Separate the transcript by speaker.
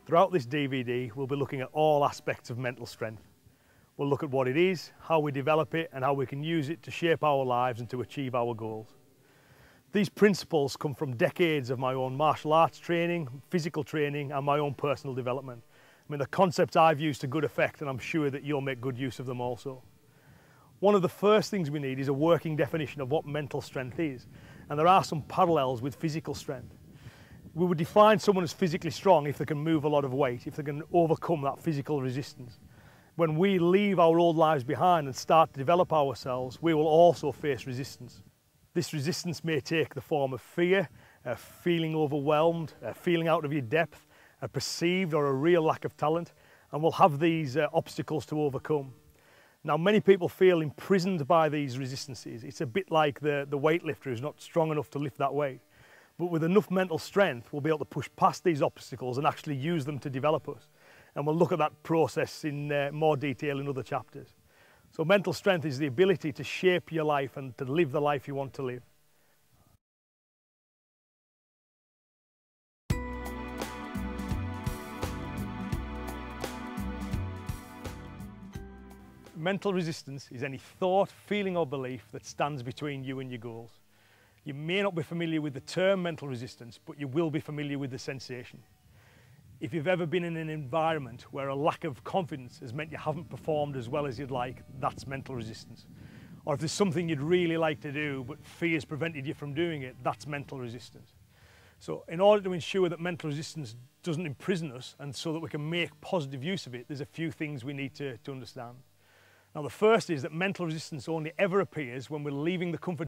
Speaker 1: Throughout this DVD, we'll be looking at all aspects of mental strength. We'll look at what it is, how we develop it, and how we can use it to shape our lives and to achieve our goals. These principles come from decades of my own martial arts training, physical training, and my own personal development. I mean, the concepts I've used to good effect, and I'm sure that you'll make good use of them also. One of the first things we need is a working definition of what mental strength is, and there are some parallels with physical strength. We would define someone as physically strong if they can move a lot of weight, if they can overcome that physical resistance. When we leave our old lives behind and start to develop ourselves, we will also face resistance. This resistance may take the form of fear, feeling overwhelmed, feeling out of your depth, a perceived or a real lack of talent, and we'll have these obstacles to overcome. Now, many people feel imprisoned by these resistances. It's a bit like the weightlifter who's not strong enough to lift that weight. But with enough mental strength, we'll be able to push past these obstacles and actually use them to develop us. And we'll look at that process in more detail in other chapters. So mental strength is the ability to shape your life and to live the life you want to live. Mental resistance is any thought, feeling or belief that stands between you and your goals. You may not be familiar with the term mental resistance, but you will be familiar with the sensation. If you've ever been in an environment where a lack of confidence has meant you haven't performed as well as you'd like, that's mental resistance. Or if there's something you'd really like to do, but fear's prevented you from doing it, that's mental resistance. So in order to ensure that mental resistance doesn't imprison us and so that we can make positive use of it, there's a few things we need to understand. Now, the first is that mental resistance only ever appears when we're leaving the comfort